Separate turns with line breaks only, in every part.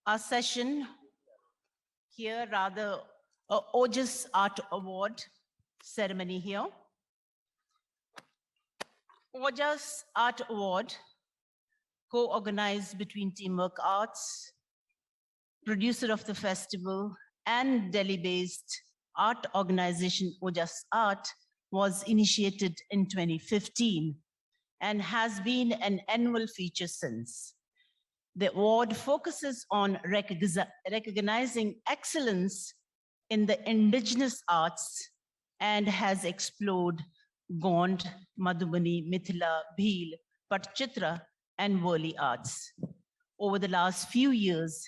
Our session here, rather, Ojas Art Award ceremony here. Ojas Art Award, co-organized between Teamwork Arts, producer of the festival, and Delhi-based art organization Ojas Art, was initiated in 2015 and has been an annual feature since. The award focuses on recognizing excellence in the indigenous arts and has explored Gond, Madhubani, Mithila, Bhil, Patchitra, and Worli arts. Over the last few years,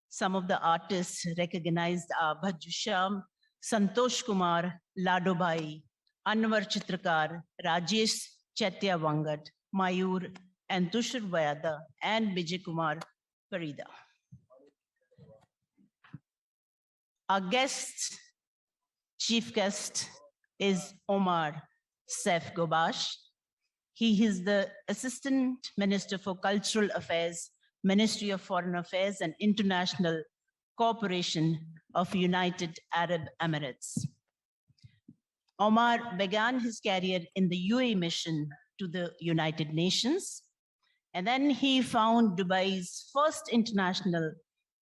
some of the artists recognized are Bhajju Shyam, Santosh Kumar, Ladobai, Anwar Chitrakar, Rajesh Chaitya Vangad, Mayur, and Tushar Vyada, and Vijay Kumar Parida. Our guest, chief guest, is Omar Saif Ghobash. He is the Assistant Minister for Cultural Affairs, Ministry of Foreign Affairs and International Cooperation of United Arab Emirates. Omar began his career in the UAE Mission to the United Nations, and then he found Dubai's first international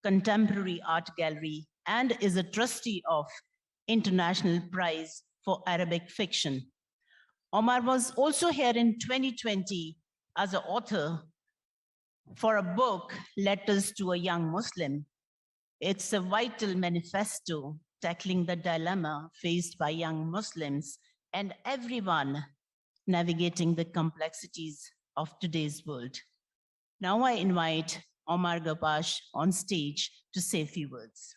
contemporary art gallery and is a trustee of International Prize for Arabic Fiction. Omar was also here in 2020 as an author for a book, Letters to a Young Muslim. It's a vital manifesto tackling the dilemma faced by young Muslims and everyone navigating the complexities of today's world. Now I invite Omar Gargash on stage to say a few words.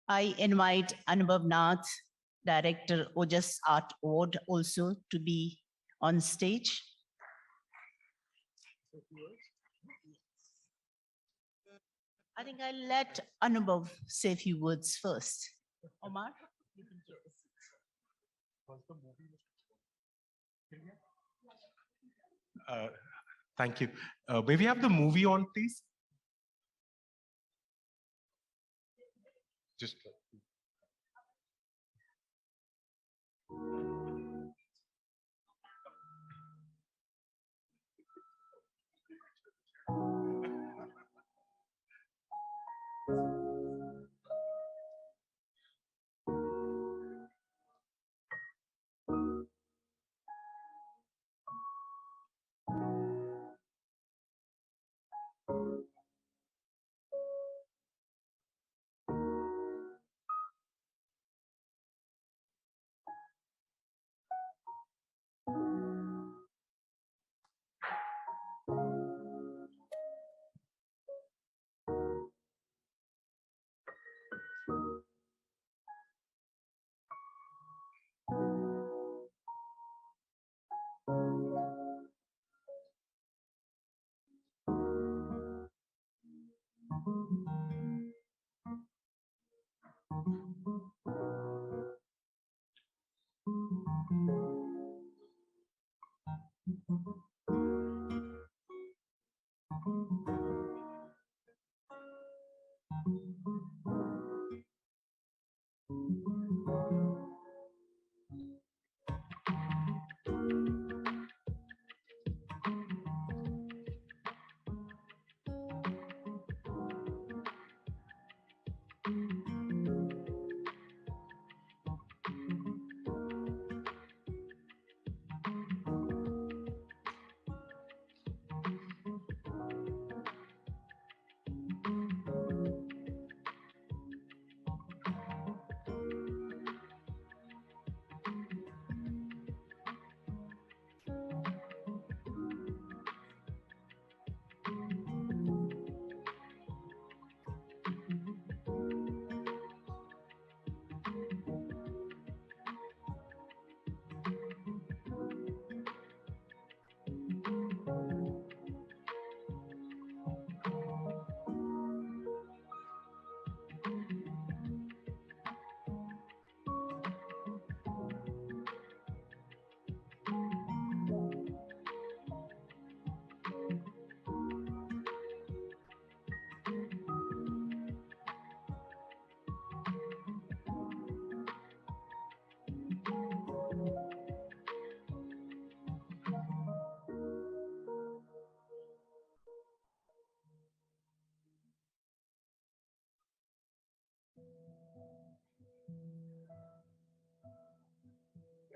I invite Anubhav Nath, Director Ojas Art Award, also to be on stage. I think I'll let Anubhav say a few words first. Omar, you can take a seat.
Thank you. May we have the movie on, please? Just.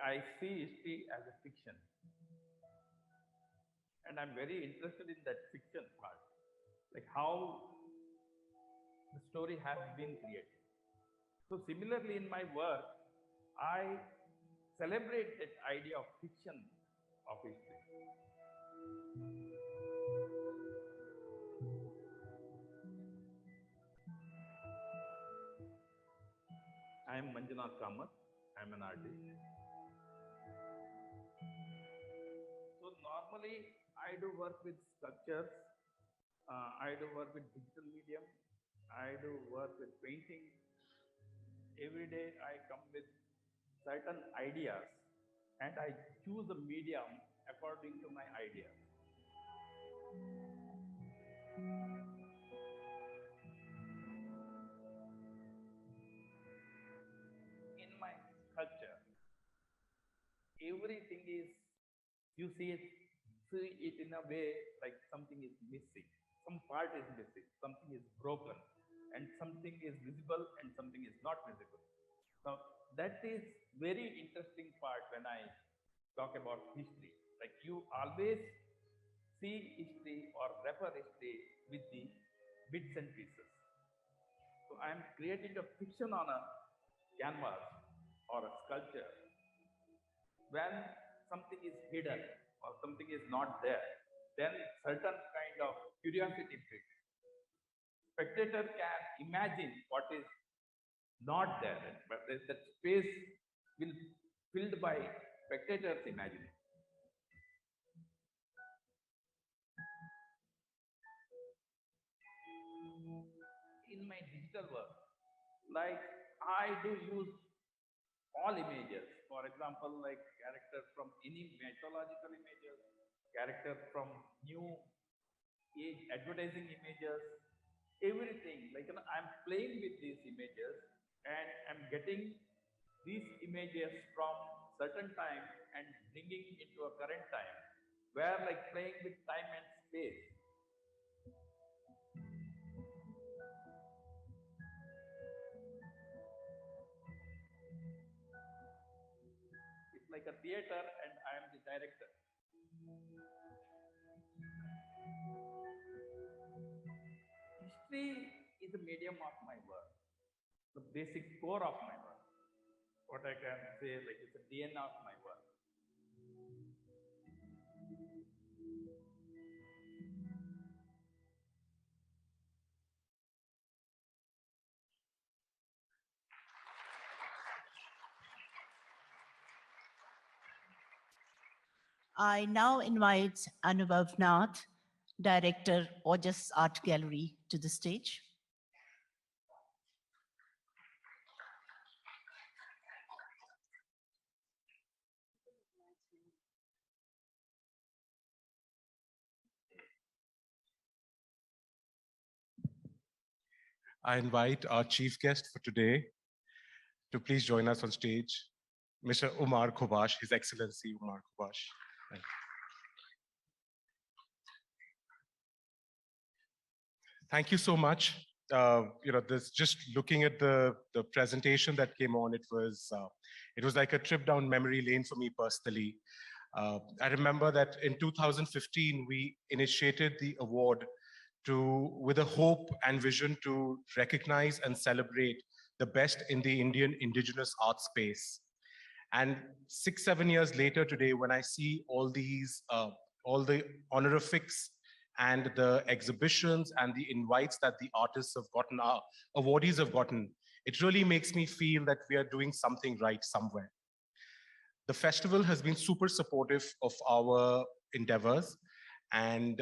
I see history as a fiction, and I'm very interested in that fiction part, like how the story has been created. So similarly, in my work, I celebrate that idea of fiction of history. I am Manjunath Kamath. I am an artist. So normally, I do work with sculptures. I do work with digital medium. I do work with painting. Every day, I come with certain ideas, and I choose a medium according to my ideas. In my culture, everything is, you see it in a way like something is missing, some part is missing, something is broken, and something is visible and something is not visible. Now that is very interesting part when I talk about history. Like you always see history or refer history with the bits and pieces. So I am creating a fiction on a canvas or a sculpture. When something is hidden or something is not there, then certain kind of curiosity builds. Spectator can imagine what is not there, but that space will filled by spectators' imagination. In my digital work, like I do use all images. For example, like characters from any mythological images, characters from new age advertising images, everything. Like I'm playing with these images and I'm getting these images from certain time and bringing into a current time, where like playing with time and space. It's like a theater and I am the director. History is a medium of my work, the basic core of my work. What I can say, like it's a DNA of my work.
I now invite Anubhav Nath, Director, Ojas Art Gallery, to the stage.
I invite our chief guest for today to please join us on stage, Mr. Omar Ghobash, His Excellency Omar Ghobash. Thank you so much. This just looking at the presentation that came on, it was like a trip down memory lane for me personally. I remember that in 2015 we initiated the award with a hope and vision to recognize and celebrate the best in the Indian indigenous art space. And 6-7 years later today, when I see all the honorifics and the exhibitions and the invites that the artists have gotten, our awardees have gotten, it really makes me feel that we are doing something right somewhere. The festival has been super supportive of our endeavors, and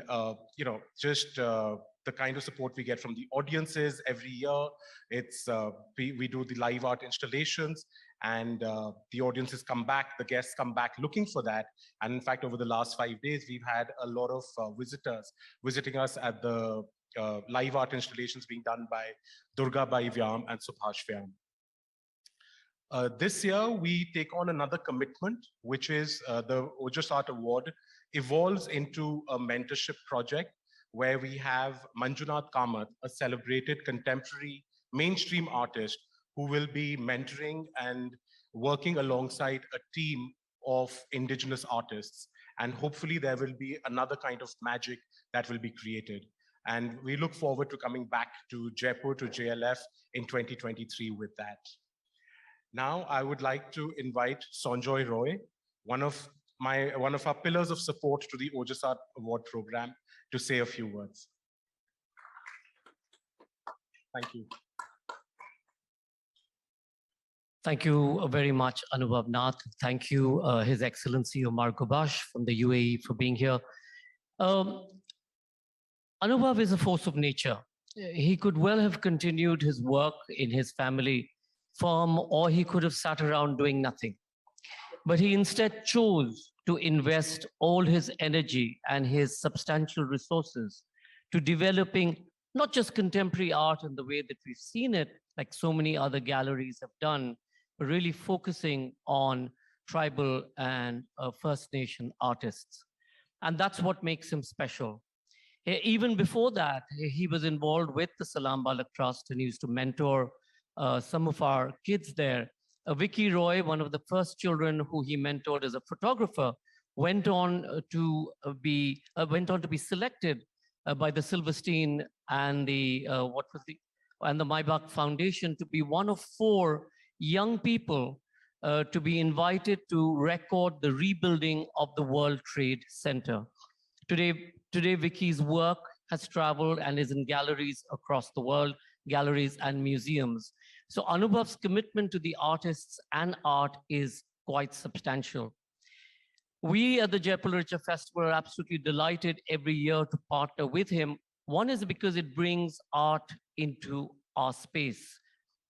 just the kind of support we get from the audiences every year. It's we do the live art installations, and the audiences come back, the guests come back looking for that. And in fact, over the last 5 days, we've had a lot of visitors visiting us at the live art installations being done by Durga Bai Vyam and Subhash Vyam. This year, we take on another commitment, which is the Ojas Art Award evolves into a mentorship project where we have Manjunath Kamath, a celebrated contemporary mainstream artist who will be mentoring and working alongside a team of indigenous artists. And hopefully there will be another kind of magic that will be created. And we look forward to coming back to Jaipur, to JLF in 2023 with that. Now, I would like to invite Sanjoy Roy, one of our pillars of support to the Ojas Art Award program, to say a few words. Thank you.
Thank you very much, Anubhav Nath. Thank you, His Excellency Omar Ghobash from the UAE for being here. Anubhav is a force of nature. He could well have continued his work in his family firm, or he could have sat around doing nothing. But he instead chose to invest all his energy and his substantial resources to developing not just contemporary art in the way that we've seen it, like so many other galleries have done, but really focusing on tribal and First Nation artists. And that's what makes him special. Even before that, he was involved with the Salam Balak Trust and used to mentor some of our kids there. Vicky Roy, one of the first children who he mentored as a photographer, went on to be selected by the Silverstein and the the Maybach Foundation to be one of 4 young people to be invited to record the rebuilding of the World Trade Center. Today, Vicky's work has traveled and is in galleries across the world, galleries and museums. So Anubhav's commitment to the artists and art is quite substantial. We at the Jaipur Literature Festival are absolutely delighted every year to partner with him. One is because it brings art into our space.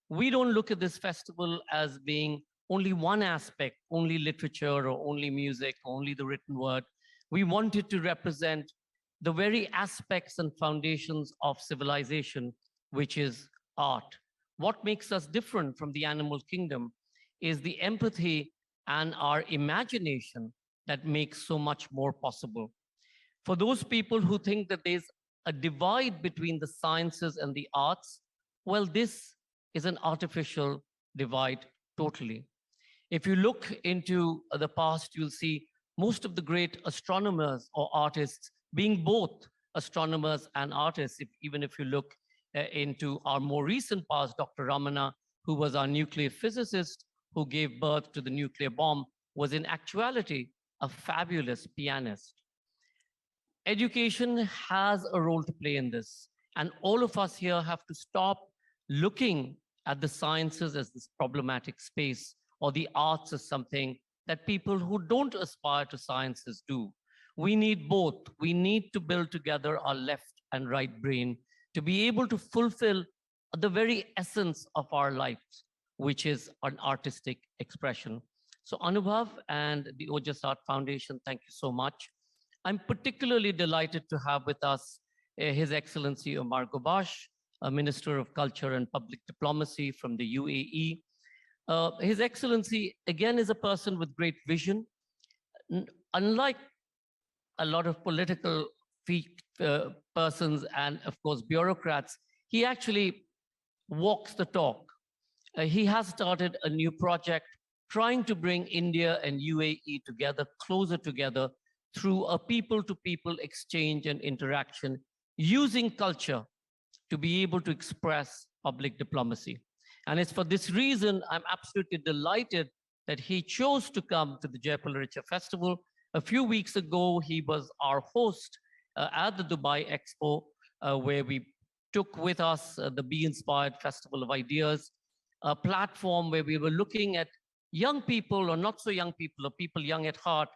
We don't look at this festival as being only one aspect, only literature or only music, only the written word. We want it to represent the very aspects and foundations of civilization, which is art. What makes us different from the animal kingdom is the empathy and our imagination that makes so much more possible. For those people who think that there's a divide between the sciences and the arts, well, this is an artificial divide totally. If you look into the past, you'll see most of the great astronomers or artists being both astronomers and artists. Even if you look into our more recent past, Dr. Ramana, who was our nuclear physicist, who gave birth to the nuclear bomb, was in actuality a fabulous pianist. Education has a role to play in this, and all of us here have to stop looking at the sciences as this problematic space or the arts as something that people who don't aspire to sciences do. We need both. We need to build together our left and right brain to be able to fulfill the very essence of our lives, which is an artistic expression. So Anubhav and the Ojas Art Foundation, thank you so much. I'm particularly delighted to have with us His Excellency Omar Ghobash, Minister of Culture and Public Diplomacy from the UAE. His Excellency, again, is a person with great vision. Unlike a lot of political persons and, of course, bureaucrats, he actually walks the talk. He has started a new project trying to bring India and UAE together, closer together, through a people-to-people exchange and interaction, using culture to be able to express public diplomacy. And it's for this reason I'm absolutely delighted that he chose to come to the Jaipur Literature Festival. A few weeks ago, he was our host at the Dubai Expo, where we took with us the Be Inspired Festival of Ideas, a platform where we were looking at young people or not so young people or people young at heart,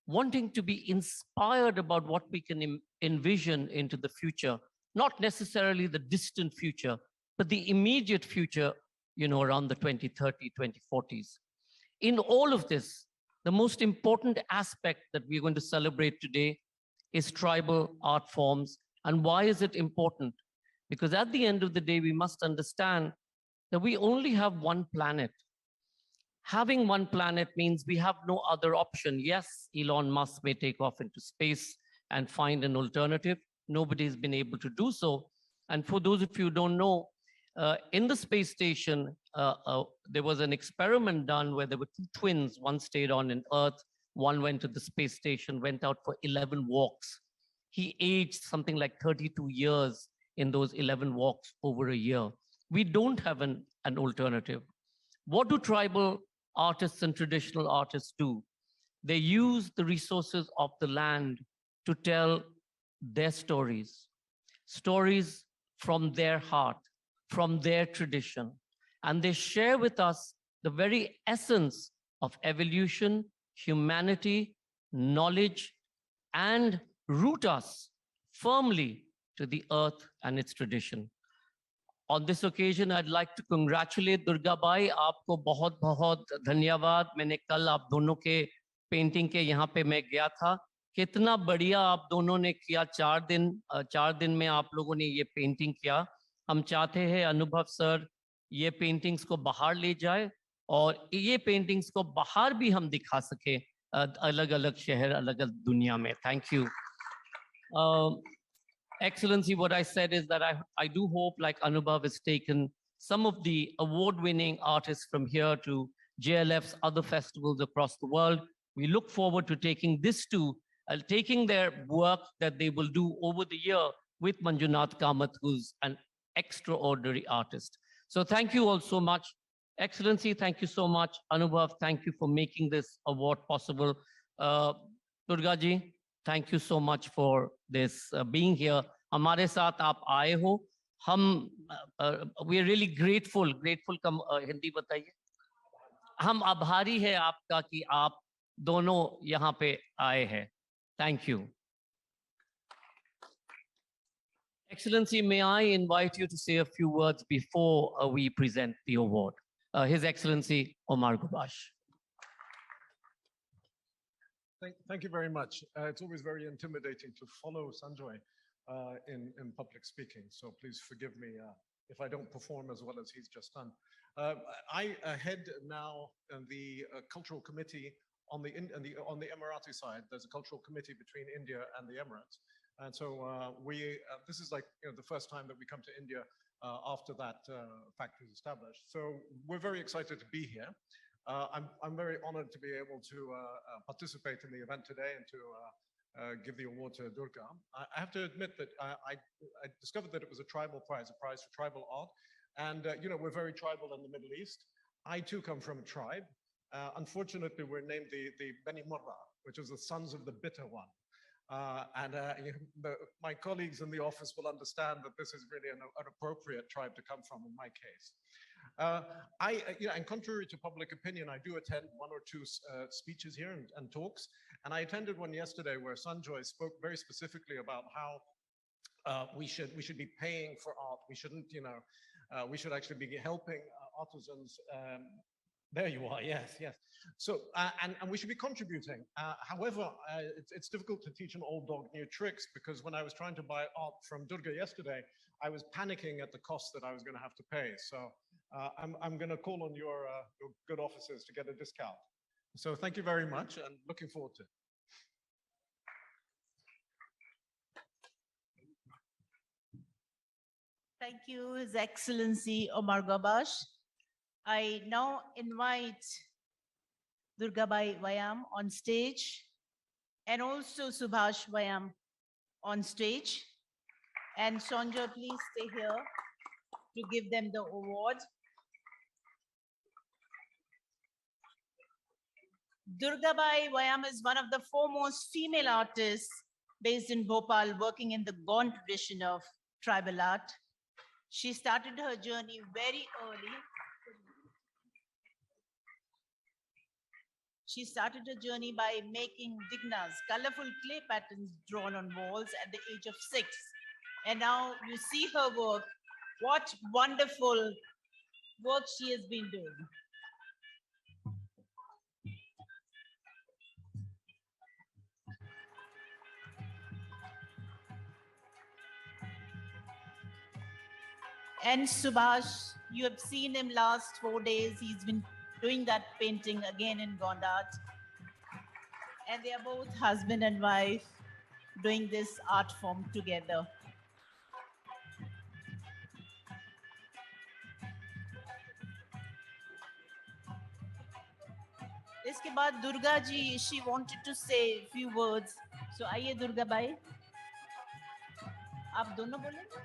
wanting to be inspired about what we can envision into the future, not necessarily the distant future, but the immediate future, around the 2030, 2040s. In all of this, the most important aspect that we're going to celebrate today is tribal art forms. And why is it important? Because at the end of the day, we must understand that we only have one planet. Having one planet means we have no other option. Yes, Elon Musk may take off into space and find an alternative. Nobody's been able to do so. And for those of you who don't know, In the space station, there was an experiment done where there were two twins. One stayed on Earth, one went to the space station, went out for 11 walks. He aged something like 32 years in those 11 walks over a year. We don't have an alternative. What do tribal artists and traditional artists do? They use the resources of the land to tell their stories, stories from their heart, from their tradition. And they share with us the very essence of evolution, humanity, knowledge, and root us firmly to the earth and its tradition. On this occasion, I'd like to congratulate Durga Bai. आपको बहुत बहुत धन्यवाद. मैंने कल आप दोनों के painting के यहाँ पे मैं गया था. कितना बढ़िया आप दोनों ने किया. 4 दिन में आप लोगों ने ये पेंटिंग किया. हम चाहते हैं अनुभव सर ये पेंटिंग्स को बाहर ले जाए और ये पेंटिंग्स को बाहर भी हम दिखा सके अलग अलग शहर अलग अलग दुनिया में. Thank you. Excellency, what I said is that I do hope, like Anubhav has taken some of the award-winning artists from here to JLF's other festivals across the world. We look forward to taking this to, taking their work that they will do over the year with Manjunath Kamath, who's an extraordinary artist. So thank you all so much. Excellency, thank you so much. Anubhav, thank you for making this award possible. Durga ji, thank you so much for this being here. हमारे साथ आप आए हो. हम we are really grateful का हिंदी बताइए. हम आभारी हैं आपका कि आप दोनों यहाँ पे आए हैं. Thank you. Excellency, may I invite you to say a few words before we present the award? His Excellency Omar Ghobash.
Thank you very much. It's always very intimidating to follow Sanjoy in public speaking, so please forgive me if I don't perform as well as he's just done. I head now the cultural committee on the Emirati side. There's a cultural committee between India and the Emirates, and so this is like the first time that we come to India after that fact is established. So we're very excited to be here. I'm very honored to be able to participate in the event today and to give the award to Durga. I have to admit that I discovered that it was a tribal prize, a prize for tribal art. And, we're very tribal in the Middle East. I too come from a tribe. Unfortunately, we're named the Beni Murra, which is the sons of the bitter one. My colleagues in the office will understand that this is really an appropriate tribe to come from in my case. And contrary to public opinion, I do attend 1 or 2 speeches here and talks. And I attended one yesterday where Sanjoy spoke very specifically about how we should be paying for art. We shouldn't, we should actually be helping artisans. There you are, yes. So, and we should be contributing. However, it's difficult to teach an old dog new tricks, because when I was trying to buy art from Durga yesterday, I was panicking at the cost that I was going to have to pay. So I'm going to call on your good offices to get a discount. So thank you very much, and looking forward to it.
Thank you, His Excellency Omar Gargash. I now invite Durga Bai Vayam on stage, and also Subhash Vayam on stage. And Sonja, please stay here to give them the award. Durga Bai Vayam is one of the foremost female artists based in Bhopal, working in the Gond tradition of tribal art. She started her journey very early. She started her journey by making dignas, colorful clay patterns drawn on walls at the age of 6. And now you see her work. What wonderful work she has been doing. And Subhash, you have seen him last 4 days. He's been doing that painting again in Gondat. And they are both husband and wife doing this art form together. बाद Durga ji, she wanted to say few words. So आइए Durga by, आप दोनों बोलेंगे?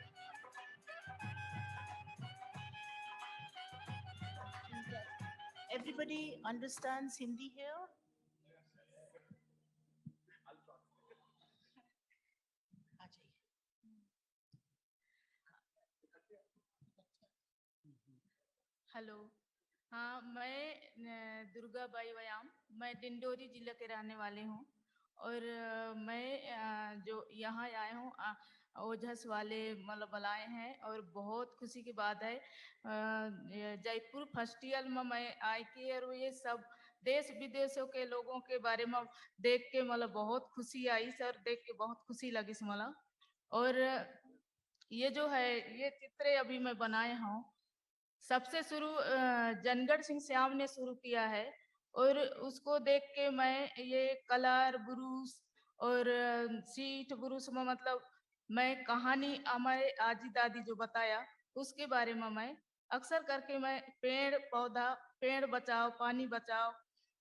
Everybody understands Hindi here? आ जाइए.
Hello, हाँ, मैं Durga by व्यायाम, मैं डिंडोरी जिले के रहने वाले हूँ और मैं जो यहाँ आए हूँ ओजस वाले मतलब बुलाए हैं और बहुत खुशी की बात है। जयपुर फेस्टिवल में मैं आई की और ये सब देश विदेशों के लोगों के बारे में देख के मतलब बहुत खुशी आई सर, देख के बहुत खुशी लगी मतलब। और ये जो है ये चित्र अभी मैं बनाए हूँ, सबसे शुरू जनगढ़ सिंह श्याम ने शुरू किया है और उसको देख के मैं ये कलर ब्रूस और सीट ब्रूस में मतलब मैं कहानी हमारे आजी दादी जो बताया उसके बारे में मैं अक्सर करके मैं पेड़ पौधा, पेड़ बचाओ पानी बचाओ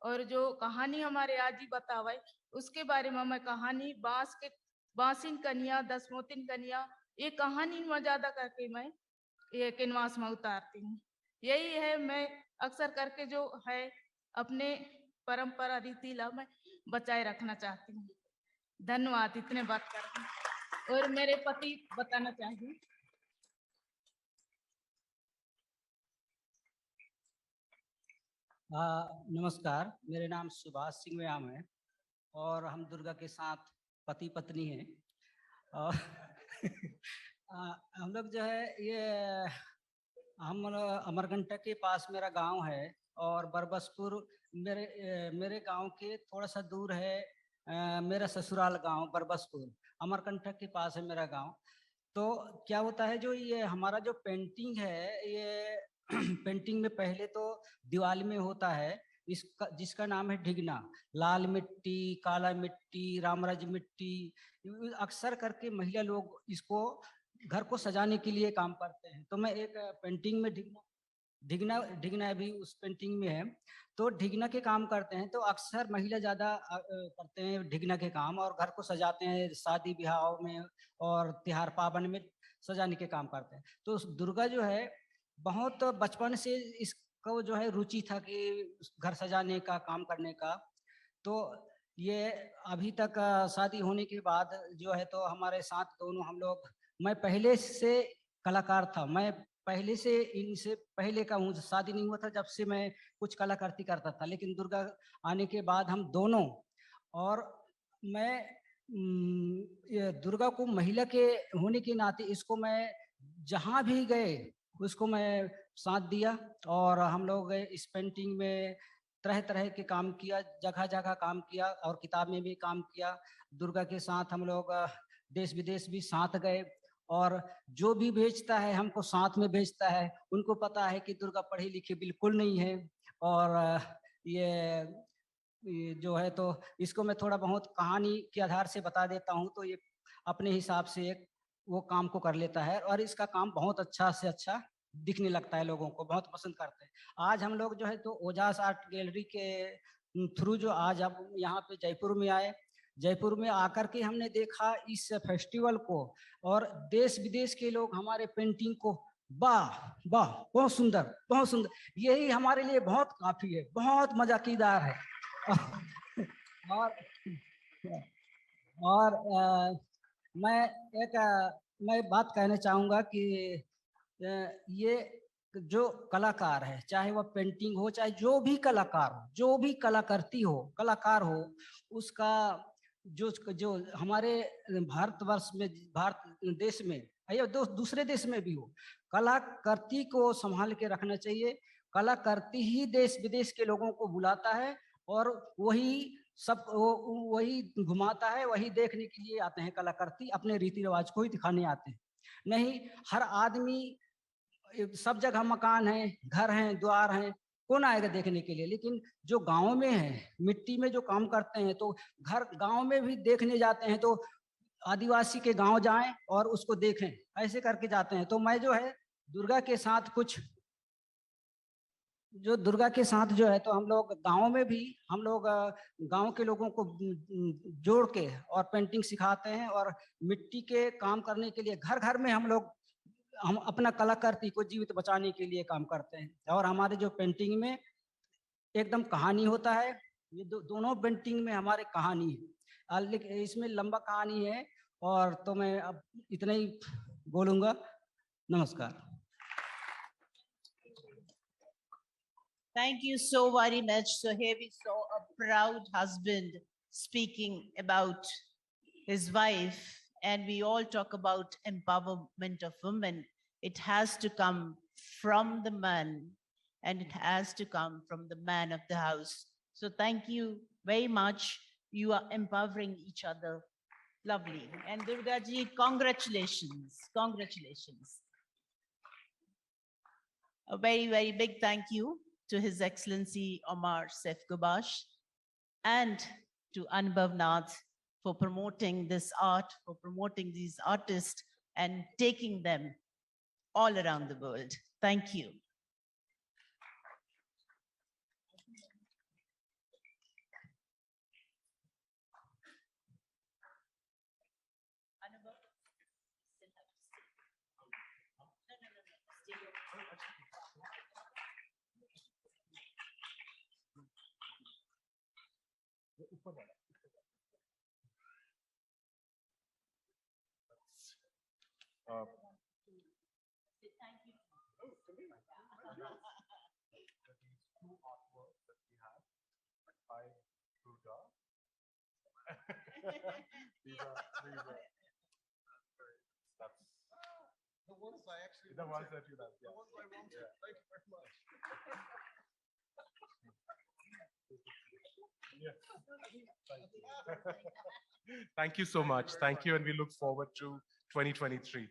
और जो कहानी हमारे आजी बतावे उसके बारे में मैं कहानी बांसिन कन्या, दसमोतिन कन्या, ये कहानी में ज्यादा करके मैं ये कैनवास में उतारती हूँ। यही है, मैं अक्सर करके जो है अपने परंपरा रीति ला मैं बचाए रखना चाहती हूँ। धन्यवाद, इतने बात कर। और मेरे पति बताना चाहिए।
नमस्कार, मेरे नाम सुभाष सिंह व्यायाम है और हम दुर्गा के साथ पति पत्नी हैं। और हम लोग जो है ये हम अमरकंटक के पास मेरा गांव है और बरबसपुर मेरे गांव के थोड़ा सा दूर है मेरा ससुराल गांव बरबसपुर, अमरकंटक के पास है मेरा गांव। तो क्या होता है, जो ये हमारा जो पेंटिंग है ये पेंटिंग में पहले तो दिवाली में होता है इसका, जिसका नाम है ढिगना। लाल मिट्टी, काला मिट्टी, रामराज मिट्टी, अक्सर करके महिला लोग इसको घर को सजाने के लिए काम करते हैं। तो मैं एक पेंटिंग में ढिगना भी उस पेंटिंग में है, तो ढिगना के काम करते हैं। तो अक्सर महिला ज़्यादा करते हैं ढिगना के काम और घर को सजाते हैं शादी ब्याह में और त्योहार पावन में सजाने के काम करते हैं। तो दुर्गा जो है बहुत बचपन से इसको जो है रुचि था कि घर सजाने का काम करने का। तो ये अभी तक शादी होने के बाद जो है तो हमारे साथ दोनों हम लोग, मैं पहले से कलाकार था, मैं पहले से इनसे पहले का हूँ, शादी नहीं हुआ था जब से मैं कुछ कलाकृति करता था। लेकिन दुर्गा आने के बाद हम दोनों, और मैं ये दुर्गा को महिला के होने के नाते इसको मैं जहाँ भी गए उसको मैं साथ दिया और हम लोग इस पेंटिंग में तरह तरह के काम किया, जगह जगह काम किया और किताब में भी काम किया। दुर्गा के साथ हम लोग देश विदेश भी साथ गए और जो भी भेजता है हमको साथ में भेजता है। उनको पता है कि दुर्गा पढ़ी लिखी बिल्कुल नहीं है और ये जो है तो इसको मैं थोड़ा बहुत कहानी के आधार से बता देता हूँ, तो ये अपने हिसाब से एक वो काम को कर लेता है और इसका काम बहुत अच्छा से अच्छा दिखने लगता है, लोगों को बहुत पसंद करते हैं। आज हम लोग जो है तो ओजास आर्ट गैलरी के थ्रू जो आज अब यहाँ पे जयपुर में आए, जयपुर में आकर के हमने देखा इस फेस्टिवल को और देश विदेश के लोग हमारे पेंटिंग को वाह वाह बहुत सुंदर बहुत सुंदर, यही हमारे लिए बहुत काफी है, बहुत मजाकीदार है। और मैं बात कहना चाहूँगा कि ये जो कलाकार है, चाहे वह पेंटिंग हो चाहे जो भी कलाकार हो, जो भी कलाकृति हो, कलाकार हो, उसका जो हमारे भारतवर्ष में, भारत देश में या दूसरे देश में भी हो, कलाकृति को संभाल के रखना चाहिए। कलाकृति ही देश विदेश के लोगों को बुलाता है और वही सब वही घुमाता है, वही देखने के लिए आते हैं। कलाकृति अपने रीति रिवाज को ही दिखाने आते हैं, नहीं हर आदमी, सब जगह मकान है, घर हैं, द्वार हैं, कौन आएगा देखने के लिए। लेकिन जो गांव में है, मिट्टी में जो काम करते हैं, तो घर गांव में भी देखने जाते हैं तो आदिवासी के गांव जाएं और उसको देखें, ऐसे करके जाते हैं। तो मैं जो है दुर्गा के साथ कुछ जो दुर्गा के साथ जो है, तो हम लोग गाँव में भी हम लोग गाँव के लोगों को जोड़ के और पेंटिंग सिखाते हैं, और मिट्टी के काम करने के लिए घर घर में हम अपना कलाकृति को जीवित बचाने के लिए काम करते हैं। और हमारे जो पेंटिंग में एकदम कहानी होता है, ये दोनों पेंटिंग में हमारे कहानी है, लेकिन इसमें लंबा कहानी है, और तो मैं अब इतना ही बोलूँगा। नमस्कार।
Thank you so very much. So here we saw a proud husband speaking about his wife, and we all talk about empowerment of women. It has to come from the man, and it has to come from the man of the house. So thank you very much. You are empowering each other. Lovely. And Durga ji, congratulations. Congratulations. A very, very big thank you to His Excellency Omar Saif Ghobash and to Anubhav Nath for promoting this art, for promoting these artists and taking them all around the world. Thank you. Anubhav, still have to stay. No, stay. Thank you.
Two artworks that we have by Durga. these are that's
The ones I actually
the ones
wanted.
that you love.
The ones I wanted.
Yeah.
Thank you very much.
Yes. Thank you so much. Thank you, and we look forward to 2023.